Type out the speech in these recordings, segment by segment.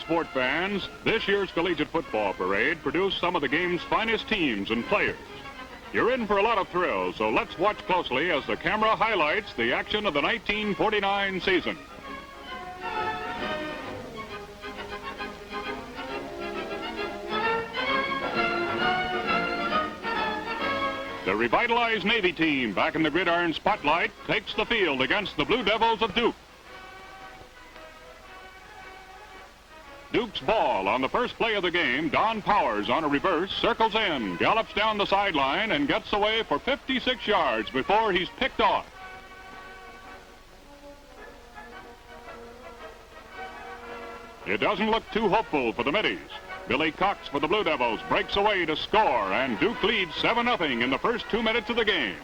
sport fans, this year's collegiate football parade produced some of the game's finest teams and players. You're in for a lot of thrills, so let's watch closely as the camera highlights the action of the 1949 season. The revitalized Navy team, back in the gridiron spotlight, takes the field against the Blue Devils of Duke. Duke's ball on the first play of the game. Don Powers on a reverse, circles in, gallops down the sideline, and gets away for 56 yards before he's picked off. It doesn't look too hopeful for the Middies. Billy Cox for the Blue Devils breaks away to score, and Duke leads 7-0 in the first 2 minutes of the game.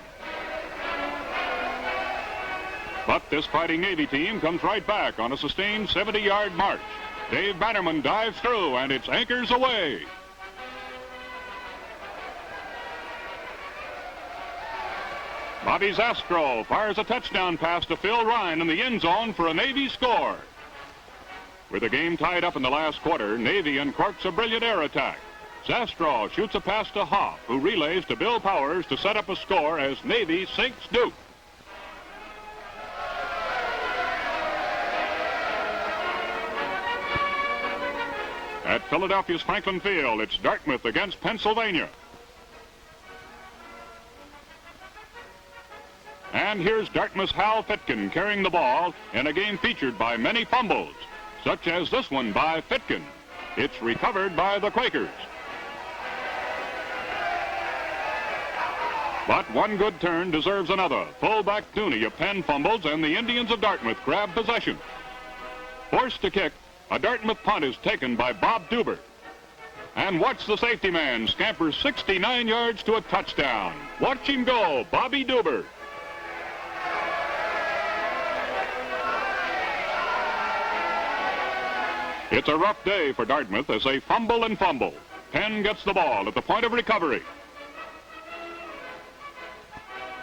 But this fighting Navy team comes right back on a sustained 70-yard march. Dave Bannerman dives through, and it's anchors away. Bobby Zastrow fires a touchdown pass to Phil Ryan in the end zone for a Navy score. With the game tied up in the last quarter, Navy uncorks a brilliant air attack. Zastrow shoots a pass to Hoff, who relays to Bill Powers to set up a score as Navy sinks Duke. At Philadelphia's Franklin Field, it's Dartmouth against Pennsylvania. And here's Dartmouth's Hal Fitkin carrying the ball in a game featured by many fumbles, such as this one by Fitkin. It's recovered by the Quakers. But one good turn deserves another. Fullback Tooney of Penn fumbles, and the Indians of Dartmouth grab possession. Forced to kick, a Dartmouth punt is taken by Bob Duber. And watch the safety man scamper 69 yards to a touchdown. Watch him go, Bobby Duber. It's a rough day for Dartmouth as they fumble and fumble. Penn gets the ball at the point of recovery.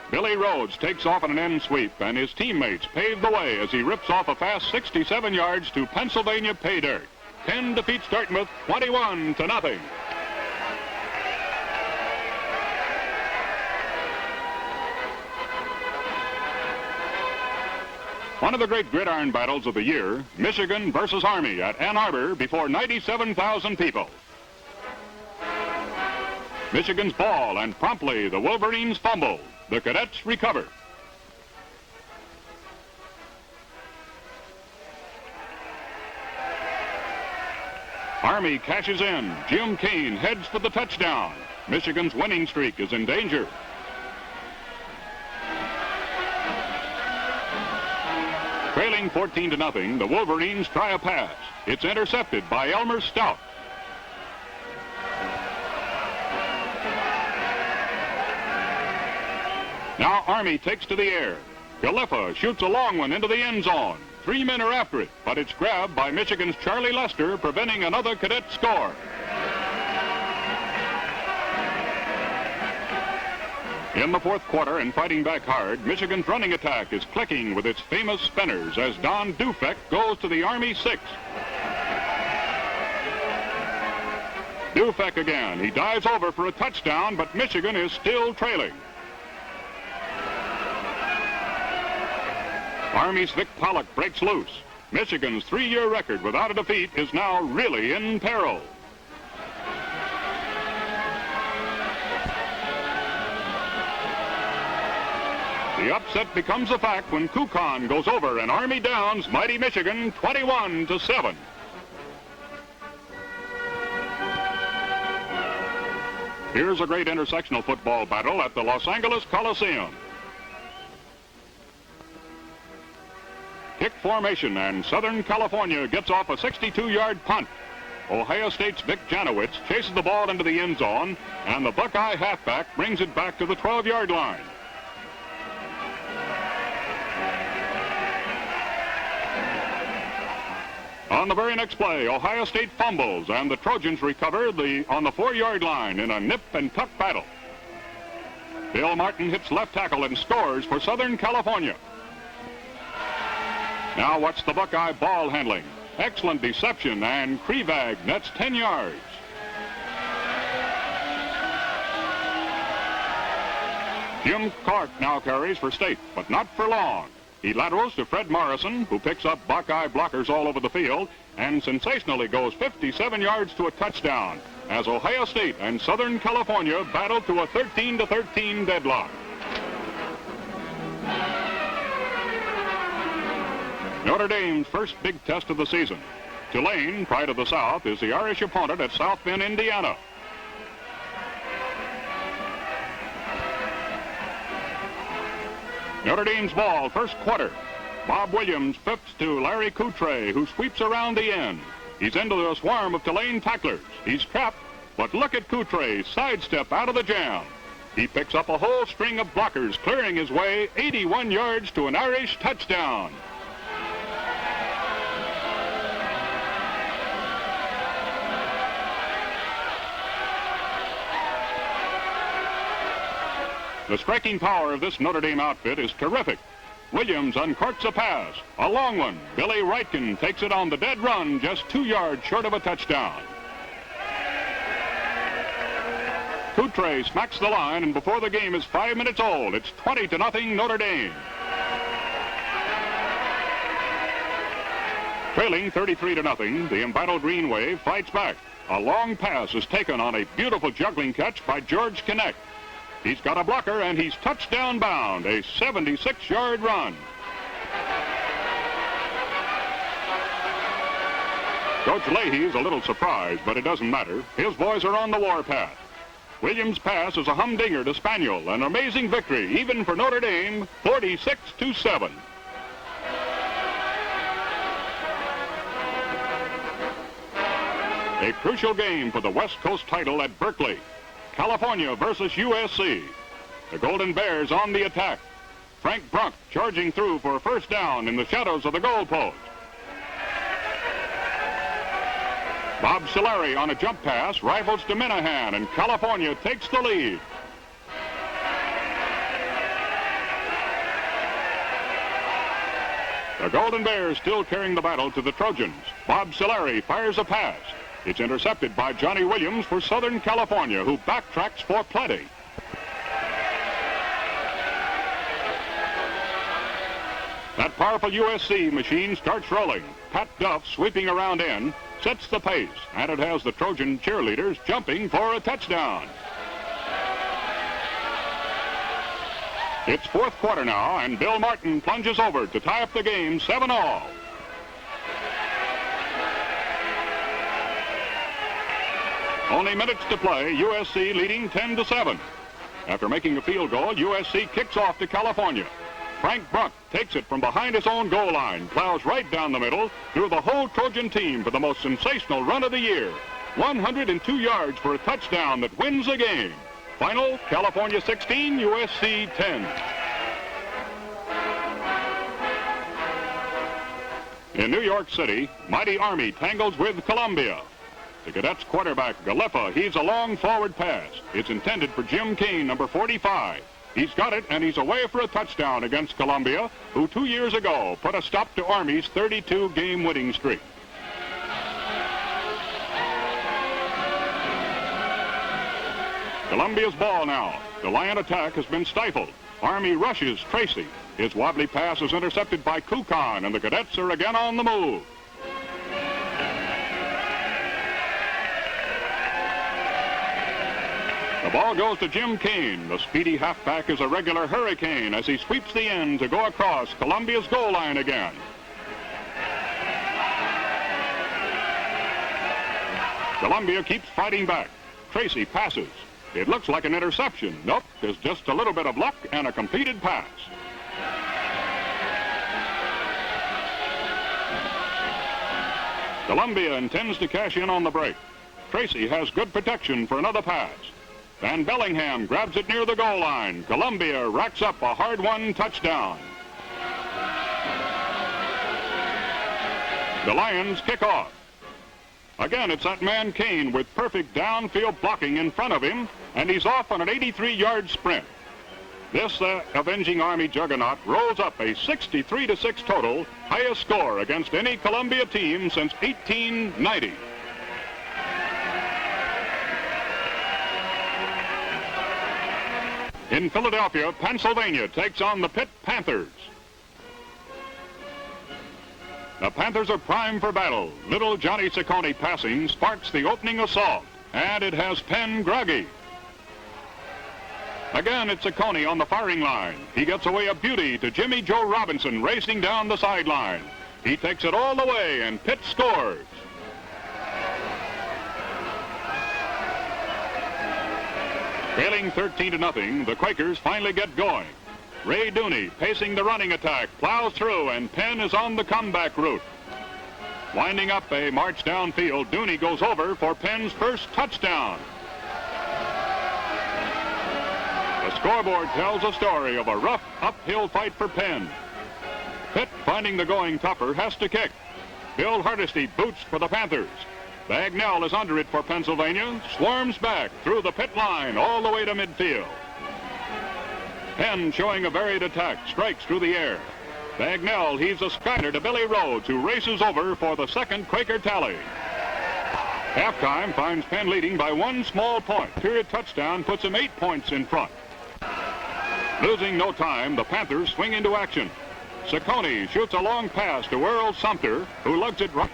Billy Rhodes takes off on an end sweep, and his teammates pave the way as he rips off a fast 67 yards to Pennsylvania pay dirt. Penn defeats Dartmouth 21-0. One of the great gridiron battles of the year, Michigan versus Army at Ann Arbor before 97,000 people. Michigan's ball, and promptly the Wolverines fumble. The Cadets recover. Army cashes in. Jim Kane heads for the touchdown. Michigan's winning streak is in danger. Trailing 14-0, the Wolverines try a pass. It's intercepted by Elmer Stout. Now Army takes to the air. Galiffa shoots a long one into the end zone. 3 men are after it, but it's grabbed by Michigan's Charlie Lester, preventing another Cadet score. In the fourth quarter and fighting back hard, Michigan's running attack is clicking with its famous spinners as Don Dufek goes to the Army 6. Dufek again. He dives over for a touchdown, but Michigan is still trailing. Army's Vic Pollock breaks loose. Michigan's 3-year record without a defeat is now really in peril. The upset becomes a fact when Kukan goes over and Army downs mighty Michigan 21-7. Here's a great intersectional football battle at the Los Angeles Coliseum. Kick formation, and Southern California gets off a 62-yard punt. Ohio State's Vic Janowitz chases the ball into the end zone, and the Buckeye halfback brings it back to the 12-yard line. On the very next play, Ohio State fumbles, and the Trojans recover on the 4-yard line in a nip and tuck battle. Bill Martin hits left tackle and scores for Southern California. Now watch the Buckeye ball handling. Excellent deception, and Krivag nets 10 yards. Jim Clark now carries for State, but not for long. He laterals to Fred Morrison, who picks up Buckeye blockers all over the field and sensationally goes 57 yards to a touchdown as Ohio State and Southern California battle to a 13-13 deadlock. Notre Dame's first big test of the season. Tulane, pride of the South, is the Irish opponent at South Bend, Indiana. Notre Dame's ball, first quarter. Bob Williams flips to Larry Coutre, who sweeps around the end. He's into a swarm of Tulane tacklers. He's trapped, but look at Coutre sidestep out of the jam. He picks up a whole string of blockers, clearing his way 81 yards to an Irish touchdown. The striking power of this Notre Dame outfit is terrific. Williams uncorks a pass, a long one. Billy Reitken takes it on the dead run, just 2 yards short of a touchdown. Coutre smacks the line, and before the game is 5 minutes old, it's 20-0 Notre Dame. Trailing 33-0, the embattled Green Wave fights back. A long pass is taken on a beautiful juggling catch by George Kinect. He's got a blocker, and he's touchdown bound, a 76-yard run. Coach Leahy's a little surprised, but it doesn't matter. His boys are on the warpath. Williams' pass is a humdinger to Spaniel, an amazing victory, even for Notre Dame, 46-7. A crucial game for the West Coast title at Berkeley. California versus USC. The Golden Bears on the attack. Frank Brunk charging through for a first down in the shadows of the goalpost. Bob Solari on a jump pass rifles to Minahan, and California takes the lead. The Golden Bears still carrying the battle to the Trojans. Bob Solari fires a pass. It's intercepted by Johnny Williams for Southern California, who backtracks for plenty. That powerful USC machine starts rolling. Pat Duff, sweeping around in, sets the pace, and it has the Trojan cheerleaders jumping for a touchdown. It's fourth quarter now, and Bill Martin plunges over to tie up the game 7-all. Only minutes to play, USC leading 10-7. After making a field goal, USC kicks off to California. Frank Brunk takes it from behind his own goal line, plows right down the middle through the whole Trojan team for the most sensational run of the year. 102 yards for a touchdown that wins the game. Final, California 16, USC 10. In New York City, mighty Army tangles with Columbia. The Cadets quarterback, Galiffa, heaves a long forward pass. It's intended for Jim Kane, number 45. He's got it, and he's away for a touchdown against Columbia, who 2 years ago put a stop to Army's 32-game winning streak. Columbia's ball now. The Lion attack has been stifled. Army rushes Tracy. His wobbly pass is intercepted by Kukan, and the Cadets are again on the move. The ball goes to Jim Kane. The speedy halfback is a regular hurricane as he sweeps the end to go across Columbia's goal line again. Columbia keeps fighting back. Tracy passes. It looks like an interception. Nope, there's just a little bit of luck and a completed pass. Columbia intends to cash in on the break. Tracy has good protection for another pass. Van Bellingham grabs it near the goal line. Columbia racks up a hard-won touchdown. The Lions kick off. Again, it's that man Kane with perfect downfield blocking in front of him, and he's off on an 83-yard sprint. This avenging Army juggernaut rolls up a 63-6 total, highest score against any Columbia team since 1890. In Philadelphia, Pennsylvania takes on the Pitt Panthers. The Panthers are primed for battle. Little Johnny Ciccone passing sparks the opening assault, and it has Penn groggy. Again, it's Ciccone on the firing line. He gets away a beauty to Jimmy Joe Robinson racing down the sideline. He takes it all the way, and Pitt scores. Trailing 13-0, the Quakers finally get going. Ray Dooney, pacing the running attack, plows through, and Penn is on the comeback route. Winding up a march downfield, Dooney goes over for Penn's first touchdown. The scoreboard tells a story of a rough uphill fight for Penn. Pitt, finding the going tougher, has to kick. Bill Hardesty boots for the Panthers. Bagnell is under it for Pennsylvania, swarms back through the Pitt line all the way to midfield. Penn, showing a varied attack, strikes through the air. Bagnell heaves a skyner to Billy Rhodes, who races over for the second Quaker tally. Halftime finds Penn leading by one small point. Period touchdown puts him 8 points in front. Losing no time, the Panthers swing into action. Ciccone shoots a long pass to Earl Sumter, who lugs it right.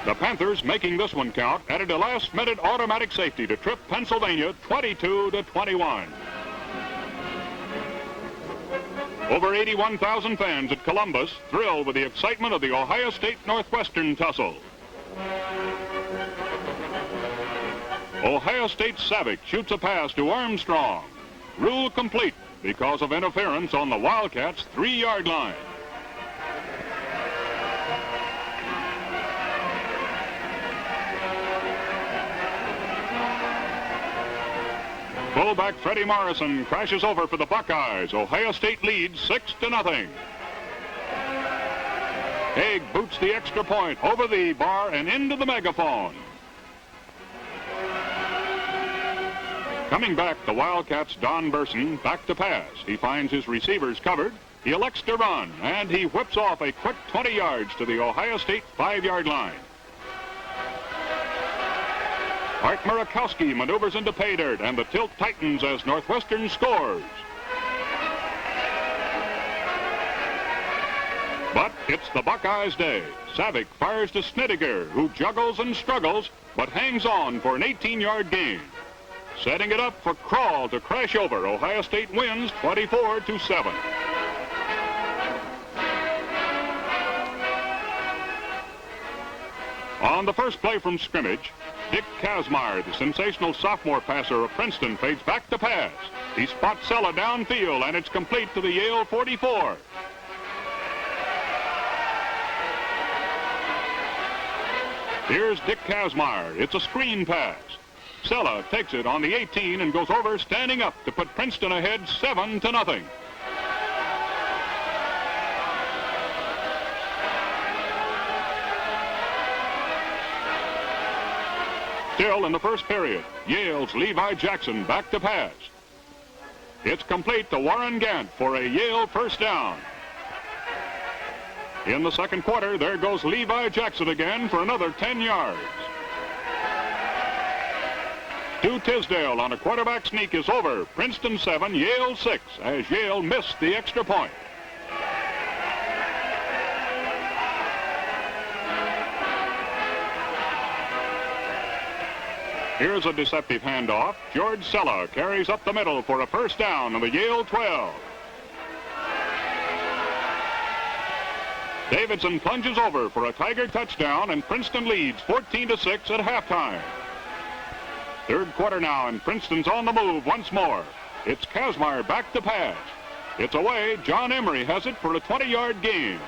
The Panthers, making this one count, added a last-minute automatic safety to trip Pennsylvania 22-21. Over 81,000 fans at Columbus thrilled with the excitement of the Ohio State-Northwestern tussle. Ohio State's Savick shoots a pass to Armstrong. Rule complete because of interference on the Wildcats' 3-yard line. Fullback Freddie Morrison crashes over for the Buckeyes. Ohio State leads 6-0. Haig boots the extra point over the bar and into the megaphone. Coming back, the Wildcats' Don Burson back to pass. He finds his receivers covered. He elects to run, and he whips off a quick 20 yards to the Ohio State 5-yard line. Art Murakowski maneuvers into pay dirt, and the tilt tightens as Northwestern scores. But it's the Buckeyes' day. Savick fires to Snittiger, who juggles and struggles, but hangs on for an 18-yard gain. Setting it up for Crawl to crash over. Ohio State wins 24-7. On the first play from scrimmage, Dick Kazmaier, the sensational sophomore passer of Princeton, fades back to pass. He spots Sella downfield, and it's complete to the Yale 44. Here's Dick Kazmaier. It's a screen pass. Sella takes it on the 18 and goes over standing up to put Princeton ahead 7-0. Still in the first period, Yale's Levi Jackson back to pass. It's complete to Warren Gant for a Yale first down. In the second quarter, there goes Levi Jackson again for another 10 yards. To Tisdale on a quarterback sneak is over. Princeton 7, Yale 6, as Yale missed the extra point. Here's a deceptive handoff. George Sella carries up the middle for a first down on the Yale 12. Davidson plunges over for a Tiger touchdown, and Princeton leads 14-6 at halftime. Third quarter now, and Princeton's on the move once more. It's Kazmaier back to pass. It's away. John Emery has it for a 20-yard gain.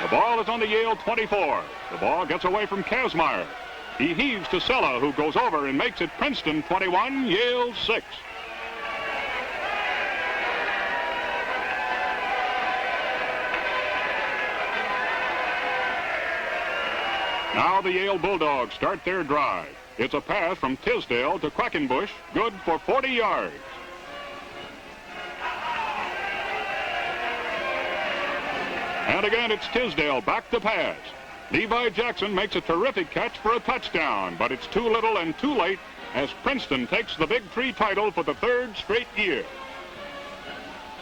The ball is on the Yale 24. The ball gets away from Kazmaier. He heaves to Sella, who goes over and makes it Princeton 21, Yale 6. Now the Yale Bulldogs start their drive. It's a pass from Tisdale to Quackenbush, good for 40 yards. And again, it's Tisdale back to pass. Levi Jackson makes a terrific catch for a touchdown, but it's too little and too late as Princeton takes the Big 3 title for the third straight year.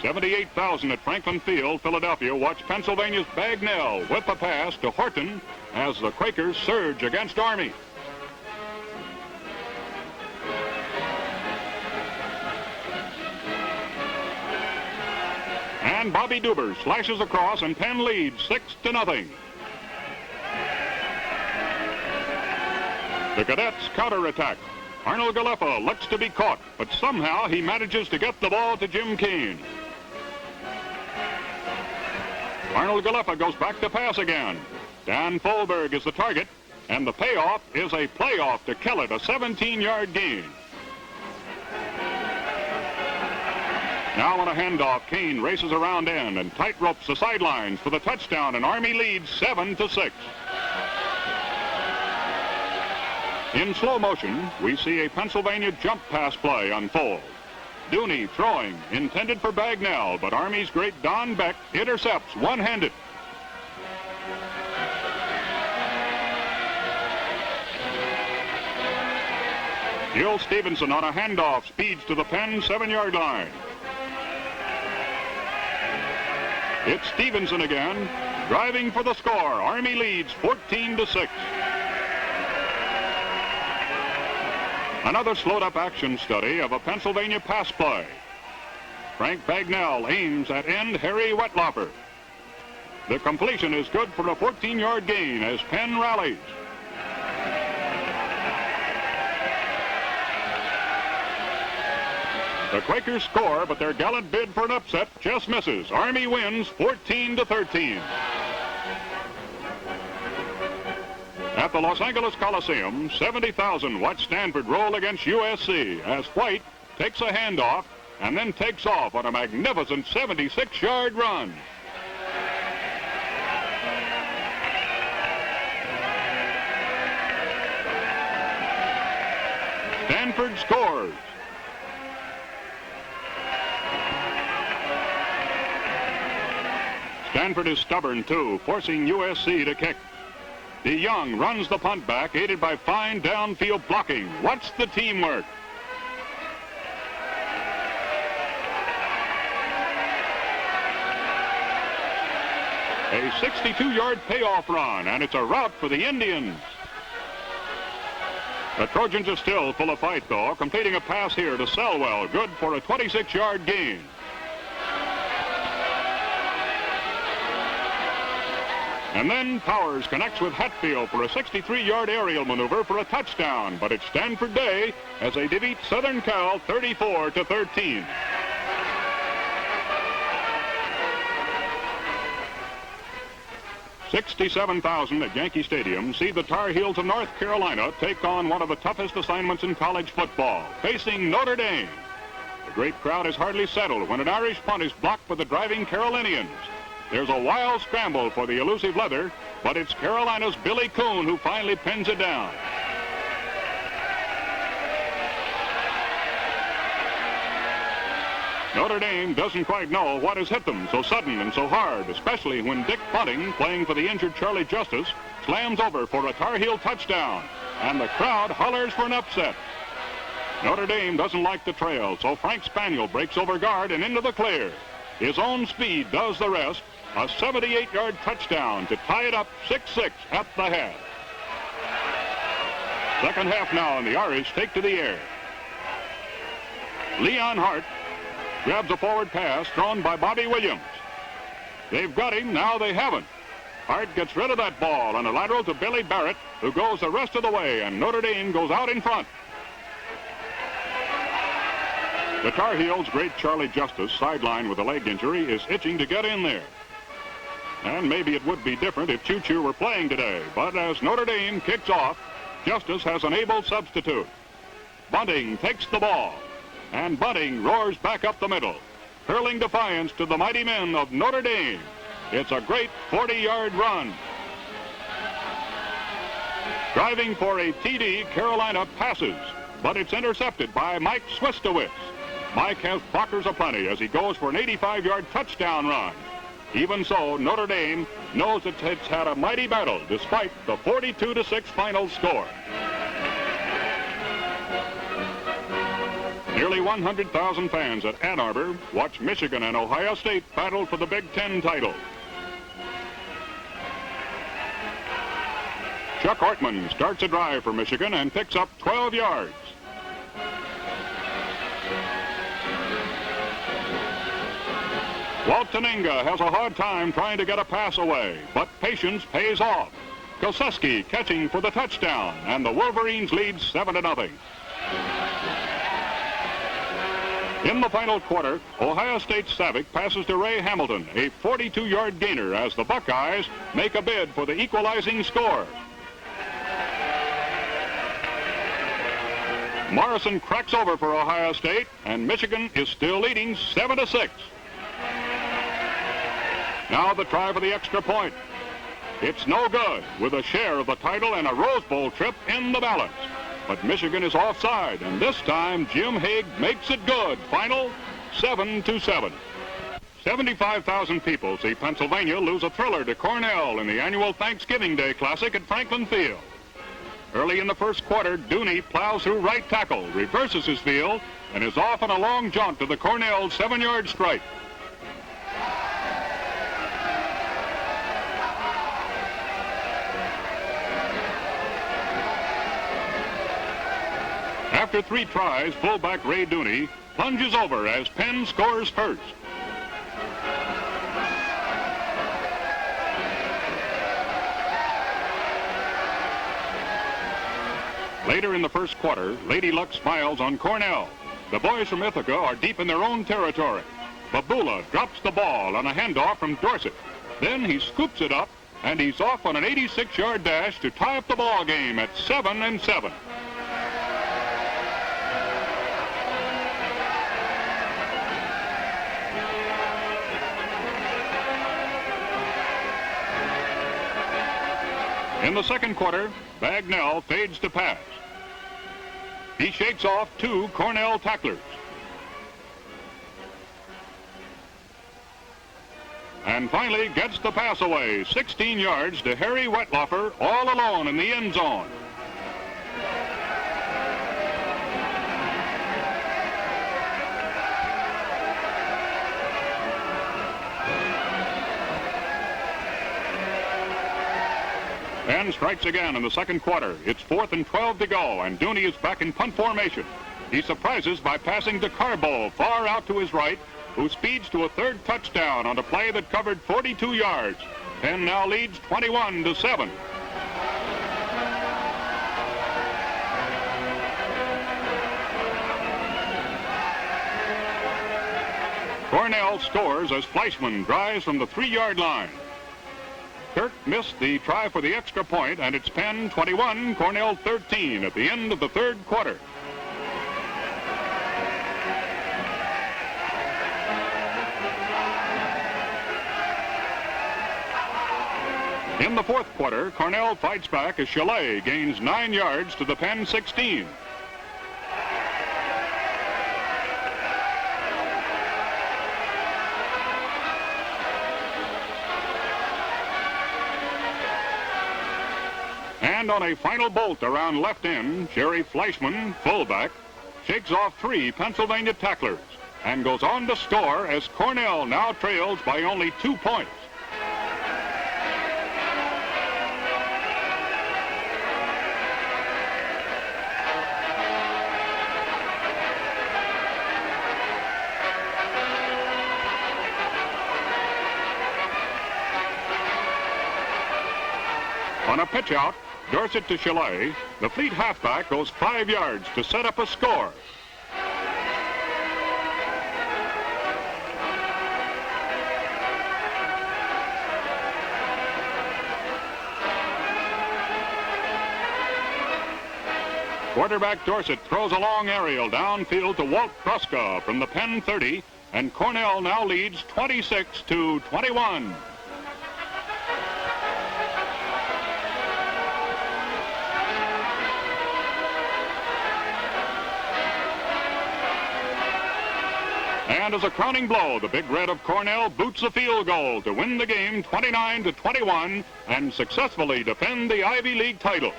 78,000 at Franklin Field, Philadelphia, watch Pennsylvania's Bagnell whip a pass to Horton as the Quakers surge against Army. And Bobby Duber slashes across and Penn leads 6-0. The Cadets counterattack. Arnold Galeffa looks to be caught, but somehow he manages to get the ball to Jim Keane. Arnold Galeffa goes back to pass again. Dan Folberg is the target, and the payoff is a playoff to kill it, a 17-yard gain. Now on a handoff, Kane races around end and tightropes the sidelines for the touchdown, and Army leads 7-6. In slow motion, we see a Pennsylvania jump pass play unfold. Dooney throwing, intended for Bagnell, but Army's great Don Beck intercepts one-handed. Gil Stevenson on a handoff speeds to the Penn 7-yard line. It's Stevenson again, driving for the score. Army leads 14-6. Another slowed-up action study of a Pennsylvania pass play. Frank Bagnell aims at end Harry Wetlaufer. The completion is good for a 14-yard gain as Penn rallies. The Quakers score, but their gallant bid for an upset just misses. Army wins 14-13. At the Los Angeles Coliseum, 70,000 watch Stanford roll against USC as White takes a handoff and then takes off on a magnificent 76-yard run. Stanford scores. Stanford is stubborn, too, forcing USC to kick. DeYoung runs the punt back, aided by fine downfield blocking. What's the teamwork? A 62-yard payoff run, and it's a rout for the Indians. The Trojans are still full of fight, though, completing a pass here to Selwell, good for a 26-yard gain. And then Powers connects with Hatfield for a 63-yard aerial maneuver for a touchdown, but it's Stanford Day as they defeat Southern Cal 34-13. $67,000 at Yankee Stadium see the Tar Heels of North Carolina take on one of the toughest assignments in college football, facing Notre Dame. The great crowd is hardly settled when an Irish punt is blocked by the driving Carolinians. There's a wild scramble for the elusive leather, but it's Carolina's Billy Coon who finally pins it down. Notre Dame doesn't quite know what has hit them so sudden and so hard, especially when Dick Bunting, playing for the injured Charlie Justice, slams over for a Tar Heel touchdown, and the crowd hollers for an upset. Notre Dame doesn't like the trail, so Frank Spaniel breaks over guard and into the clear. His own speed does the rest. A 78-yard touchdown to tie it up 6-6 at the half. Second half now, and the Irish take to the air. Leon Hart grabs a forward pass thrown by Bobby Williams. They've got him, now they haven't. Hart gets rid of that ball on a lateral to Billy Barrett, who goes the rest of the way, and Notre Dame goes out in front. The Tar Heels' great Charlie Justice, sidelined with a leg injury, is itching to get in there. And maybe it would be different if Choo-Choo were playing today, but as Notre Dame kicks off, Justice has an able substitute. Bunting takes the ball, and Bunting roars back up the middle, hurling defiance to the mighty men of Notre Dame. It's a great 40-yard run. Driving for a TD, Carolina passes, but it's intercepted by Mike Swistowitz. Mike has blockers aplenty as he goes for an 85-yard touchdown run. Even so, Notre Dame knows it's had a mighty battle despite the 42-6 final score. Nearly 100,000 fans at Ann Arbor watch Michigan and Ohio State battle for the Big Ten title. Chuck Ortman starts a drive for Michigan and picks up 12 yards. Walt Taninga has a hard time trying to get a pass away, but patience pays off. Koseski catching for the touchdown, and the Wolverines lead 7-0. In the final quarter, Ohio State Savick passes to Ray Hamilton, a 42-yard gainer, as the Buckeyes make a bid for the equalizing score. Morrison cracks over for Ohio State, and Michigan is still leading 7-6. Now the try for the extra point. It's no good, with a share of the title and a Rose Bowl trip in the balance. But Michigan is offside, and this time Jim Haig makes it good. Final 7-7. 75,000 people see Pennsylvania lose a thriller to Cornell in the annual Thanksgiving Day Classic at Franklin Field. Early in the first quarter, Dooney plows through right tackle, reverses his field, and is off on a long jaunt to the Cornell 7-yard stripe. After 3 tries, fullback Ray Dooney plunges over as Penn scores first. Later in the first quarter, Lady Luck smiles on Cornell. The boys from Ithaca are deep in their own territory. Babula drops the ball on a handoff from Dorsett. Then he scoops it up, and he's off on an 86-yard dash to tie up the ball game at 7-7. In the second quarter, Bagnell fades to pass. He shakes off 2 Cornell tacklers. And finally gets the pass away, 16 yards to Harry Wetlaufer, all alone in the end zone. Penn strikes again in the second quarter. It's 4th and 12 to go, and Dooney is back in punt formation. He surprises by passing to Carbo far out to his right, who speeds to a 3rd touchdown on a play that covered 42 yards. Penn now leads 21-7. Cornell scores as Fleischman drives from the 3-yard line. Kirk missed the try for the extra point, and it's Penn 21, Cornell 13 at the end of the third quarter. In the fourth quarter, Cornell fights back as Chalet gains 9 yards to the Penn 16. And on a final bolt around left end, Jerry Fleischman, fullback, shakes off 3 Pennsylvania tacklers and goes on to score as Cornell now trails by only 2 points. On a pitch out, Dorsett to Chalet, the fleet halfback goes 5 yards to set up a score. Quarterback Dorsett throws a long aerial downfield to Walt Kruska from the Penn 30, and Cornell now leads 26-21. And as a crowning blow, the Big Red of Cornell boots a field goal to win the game 29-21 and successfully defend the Ivy League title.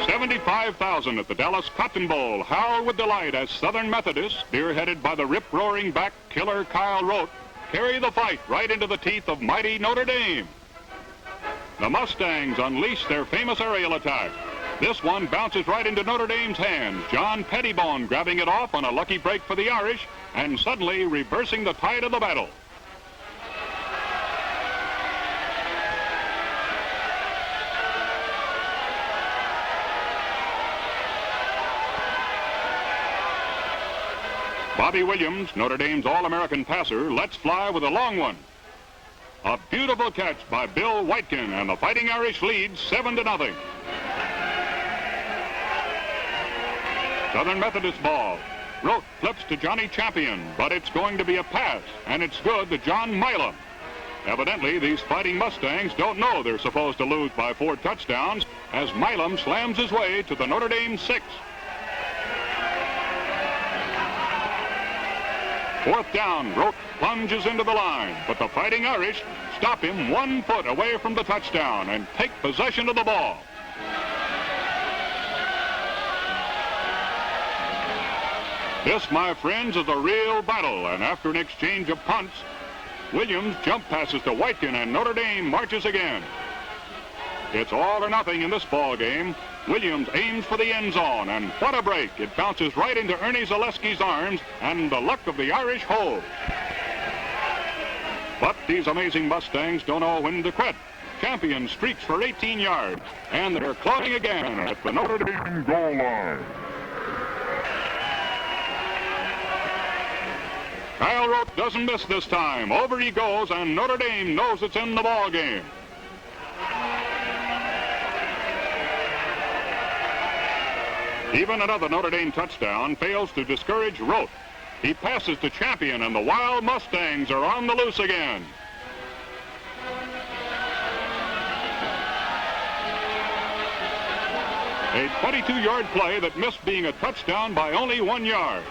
$75,000 at the Dallas Cotton Bowl howl with delight as Southern Methodists, spearheaded by the rip-roaring back killer Kyle Rote, carry the fight right into the teeth of mighty Notre Dame. The Mustangs unleash their famous aerial attack. This one bounces right into Notre Dame's hands. John Pettibone grabbing it off on a lucky break for the Irish and suddenly reversing the tide of the battle. Bobby Williams, Notre Dame's All-American passer, lets fly with a long one. A beautiful catch by Bill Whitekin, and the Fighting Irish leads 7-0. Southern Methodist ball. Rote flips to Johnny Champion, but it's going to be a pass, and it's good to John Milam. Evidently, these Fighting Mustangs don't know they're supposed to lose by 4 touchdowns, as Milam slams his way to the Notre Dame 6. 4th down, Rote plunges into the line, but the Fighting Irish stop him 1 foot away from the touchdown and take possession of the ball. This, my friends, is a real battle, and after an exchange of punts, Williams jump passes to Whitekin, and Notre Dame marches again. It's all or nothing in this ball game. Williams aims for the end zone, and what a break. It bounces right into Ernie Zaleski's arms, and the luck of the Irish holds. But these amazing Mustangs don't know when to quit. Champion streaks for 18 yards, and they're closing again at the Notre Dame goal line. Kyle Rote doesn't miss this time. Over he goes, and Notre Dame knows it's in the ball game. Even another Notre Dame touchdown fails to discourage Rote. He passes to Champion, and the Wild Mustangs are on the loose again. A 22-yard play that missed being a touchdown by only 1 yard.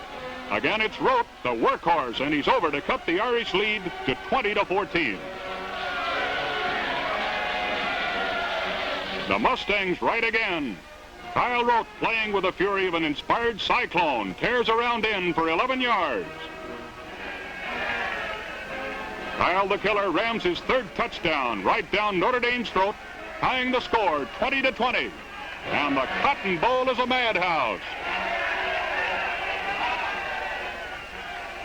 Again, it's Rote, the workhorse, and he's over to cut the Irish lead to 20-14. The Mustangs right again. Kyle Rote, playing with the fury of an inspired cyclone, tears around in for 11 yards. Kyle the Killer rams his 3rd touchdown right down Notre Dame's throat, tying the score 20-20. And the Cotton Bowl is a madhouse.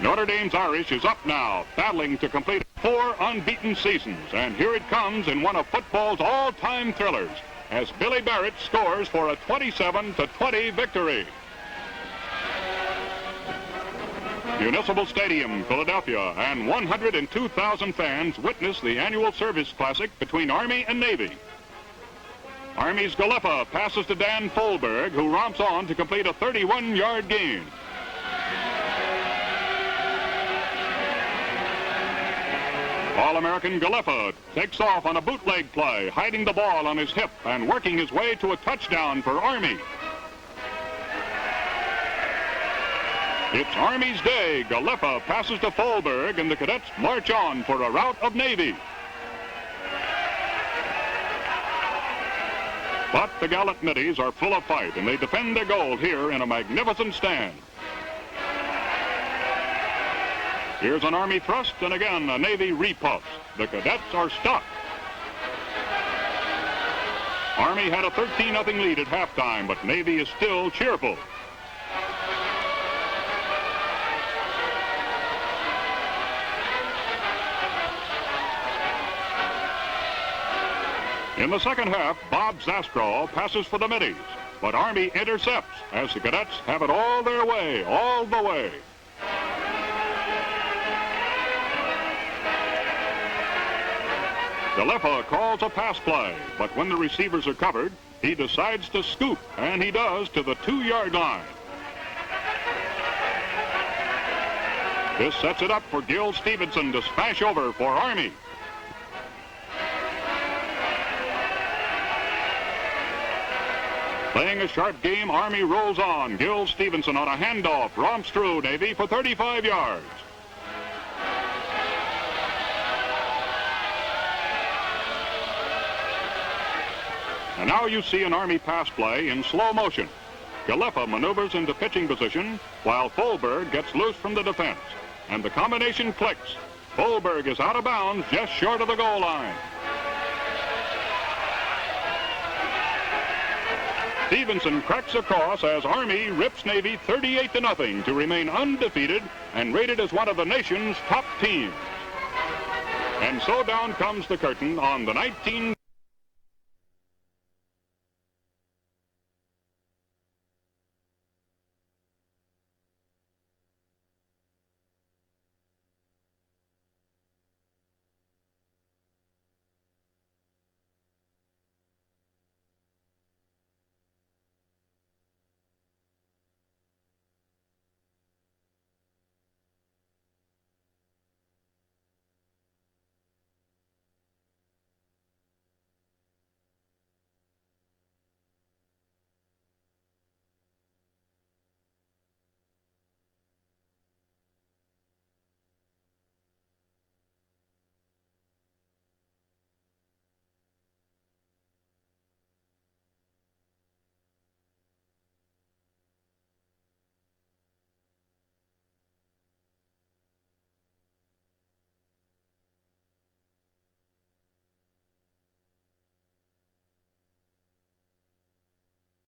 Notre Dame's Irish is up now, battling to complete 4 unbeaten seasons. And here it comes in one of football's all-time thrillers, as Billy Barrett scores for a 27-20 victory. Municipal Stadium, Philadelphia, and 102,000 fans witness the annual service classic between Army and Navy. Army's Galeffa passes to Dan Folberg, who romps on to complete a 31-yard gain. All-American Galeffa takes off on a bootleg play, hiding the ball on his hip and working his way to a touchdown for Army. It's Army's day. Galeffa passes to Folberg, and the cadets march on for a rout of Navy. But the gallant middies are full of fight, and they defend their gold here in a magnificent stand. Here's an Army thrust, and again a Navy repulse. The cadets are stuck. Army had a 13-0 lead at halftime, but Navy is still cheerful. In the second half, Bob Zastrow passes for the middies, but Army intercepts as the cadets have it all their way, all the way. Galeffa calls a pass play, but when the receivers are covered, he decides to scoop, and he does to the 2-yard line. This sets it up for Gil Stevenson to smash over for Army. Playing a sharp game, Army rolls on. Gil Stevenson on a handoff romps through Navy for 35 yards. And now you see an Army pass play in slow motion. Galeffa maneuvers into pitching position while Folberg gets loose from the defense. And the combination clicks. Folberg is out of bounds just short of the goal line. Stevenson cracks across as Army rips Navy 38-0 to remain undefeated and rated as one of the nation's top teams. And so down comes the curtain on the